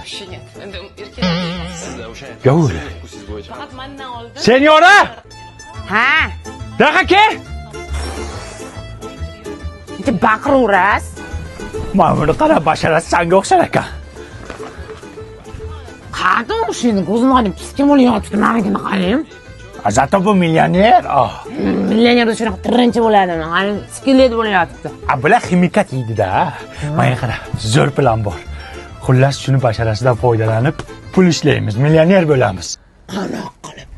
Yoshi нет. Endi erkak. Gavur. Faqat mendan oldin. Senyora! Ha, Daqa ke? bitta baqiraverasiz. Mana buni qara, basharasi sanga o'xshar ekan. Qani o'shini ko'zim olib piskim bo'lyapti, menigini qarang. Zato bu millioner. Millionerda shunaqa tirinchi bo'ladimi? Qani skelet bo'lyapti. Bular ximikat yeydi-da. Mana qara, zo'r plan bor. Xullas shuni basharasidan foydalanib pul ishlaymiz, millioner bo'lamiz. Qanoq qilib.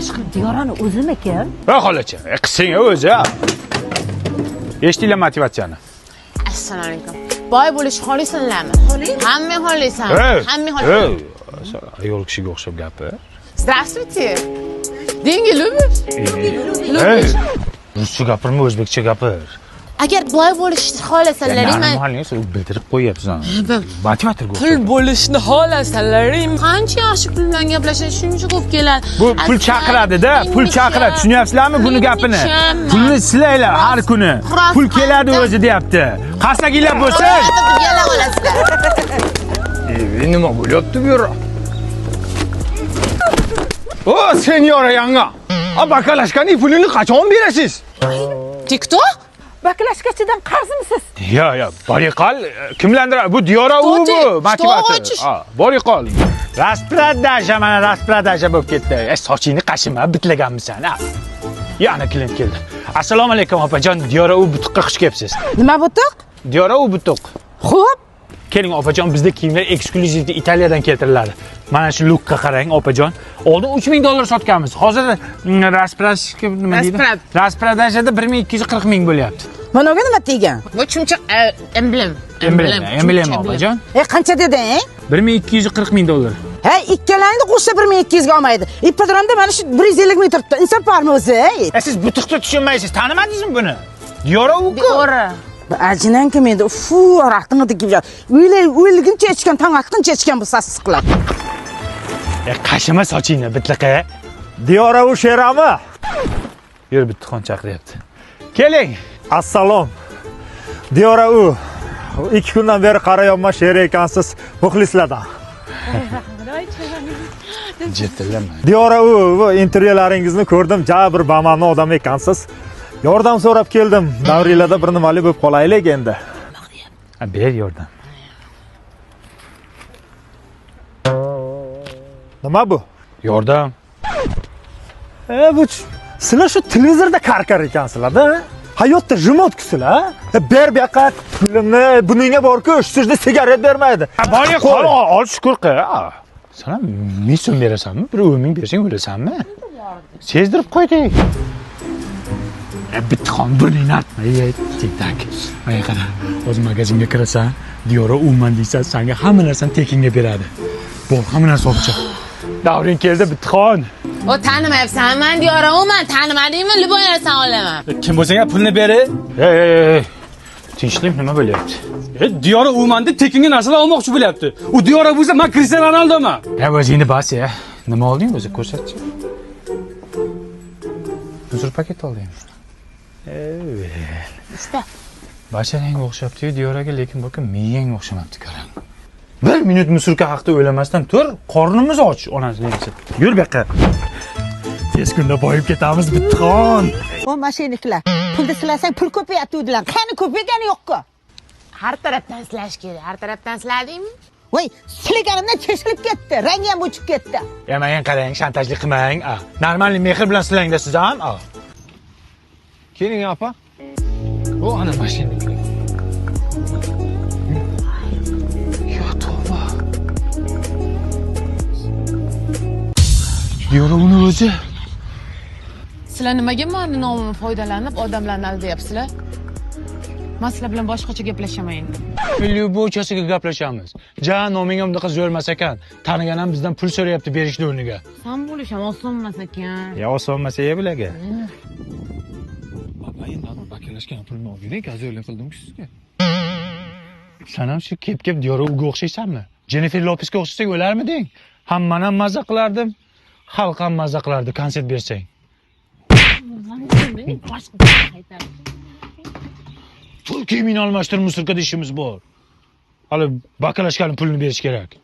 Ishqilib Diyorani o'zimikin? Va xolacha, qising o'zi. Eshitdinglar motivatsiyani. Assalomu alaykum. Boy bo'lish xohlaysanlarmi? Hamma xohlaysan. Hamma xohlaysan. Ayol kishiga o'xshab gapir. Здравствуйте. Деньги любишь? Ey, ruscha gapirma, o'zbekcha gapir. Agar boy bo'lishni xohlasanlaring, men Normalni bildirib qo'yapsan. Motivator pul bo'lishni xohlasanlaring, qancha yaxshi pul bilan gaplashadi, shuncha ko'p keladi. Bu pul chaqiradi-da, pul chaqiradi. Tushunyapsizlarmi buni gapini? Pulni silaylar har kuni. Pul keladi o'zi deyapti. Qasaginglar bo'lsa, Yala olasizlar. nima bo'lyapti bu yerda? O, senyora yanga. Bakalashkaning pulini qachon berasiz? TikTok? Baklashkachidan qarzimisiz? Yo, boriqol, kimlandir bu Diyora u bu, motivator. Boriqol. Raspradaja, mana raspradaja bo'lib ketdi. Sochingni qashima, bitlaganmisan, ha. Yana klient keldi. Assalomu alaykum opajon, Diyora u butuqqa xush kelibsiz. Nima butuq? Diyora u butuq. Xo'p. Keling opajon, bizda kiyimlar eksklyuziv Italiyadan keltiriladi. Mana shu lookqa qarang opajon. Oldin $3000 sotganmiz. Hozir raspradaja nima deydi? Raspradajada 1240 ming bo'lyapti. Mana bu nima degan? Bu chumchuq emblem. Emblem opajon. Qancha deding? $1240 ming. Hey, ikkalangni qo'shsa 1200 ga olmaydi. Ipodromda mana shu 150 ming turibdi. Inson bormi o'zi? Siz butuqni tushunmaysiz. Tanimadingizmi buni? Diyora u-ku. To'g'ri. Ajinan kim endi? Fu, raqtini degib. O'yliguncha ichgan, tong atquncha ichgan bu sassiqlar. Qashima sochingni bitliqa. Diyora u sherami? Yur bitxon chaqiryapti. Keling. Assalom. Diyora u 2 kundan beri qarayapman sher ekansiz muxlislardan. Jettilama. Diyora u intervyularingizni ko'rdim, jabr bamamni odam ekansiz. Yordam so'rab keldim. Davringlarda bir nimali bo'lib qolaylik endi. Ber yordam. Nima bu? Yordam. Bu sizlar shu televizorda qarqar ekansizlar-da. Hayotda jimotkisizlar. Ber bu yoqqa pulimni buningga bor-ku, sizga sigaret bermaydi. Bori qol, ol shukur qil. Sana 1000 so'm berasanmi? 1000 bersang o'lasanmi? Sezdirib qo'ydik. Bitxon buni atma, tik-tak. Mana qara, o'z magazinga kirasan, Diyora umuman deysan, senga hamma narsani tekinga beradi. Bu hamma narsa olib chiq. Davring keldi bitxon. O tanimayapsan, men Diyora o'man, tanimadingmi? Liboyarsan olaman. Kim bo'lsang ham pulni beri. Ey. Tinchlik nima bo'lyapti? Diyora umanda tekinga narsalar olmoqchi bo'lyapti. U Diyora bo'lsa, men Cristiano Ronaldoman. O'zingni bas ya. Nima olding o'zi ko'rsatchi. Uzr paket olding. Usta. Basharangga o'xshabdi-yu Diyoraga, lekin bu miyangga o'xshamabdi qarang. 1 minut musurka haqida o'ylamasdan tur, qornimiz och, onasining desa. Yur bu yoqqa. Tez kunda boyib ketamiz bitxon. O mashinliklar. Pulni silasang pul ko'payapti dedilar. Qani ko'paygani yo'q-ku. Har tarafdan silash kerak. Har tarafdan siladingmi? Voy, silaganimdan cheshilib ketdi. Rangi ham o'chib ketdi. Men qarang, shantajlik qilmang. Normalniy mehr bilan silangda siz ham. Keling, opa. O ana mashinalik. Diyora uni o'zi. Sizlar nimaga meni nomimni foydalanib odamlarni aldayapsizlar? Men sizlar bilan boshqacha gaplashaman endi. Lyubovchasiga gaplashamiz. Noming ham bunaqa zo'rmas ekan. Tanigan ham bizdan pul so'rayapti berishni o'rniga. Sen bo'lish ham osonmas ekan. Osonmas bularga. Baba, endi bakalashgan pulni olgin, gazo'rlik qildim-ku sizga. Sen ham shu kep-kep Diyora uga o'xshaysanmi? Jennifer Lopesga o'xshasak o'larmiding? Hammani ham mazza qilardim. Xalq ham mazza qilardi konsert bersang. Pul kiyimini almashtirib musulkada ishimiz bor. hali bakalashkani pulini berish kerak.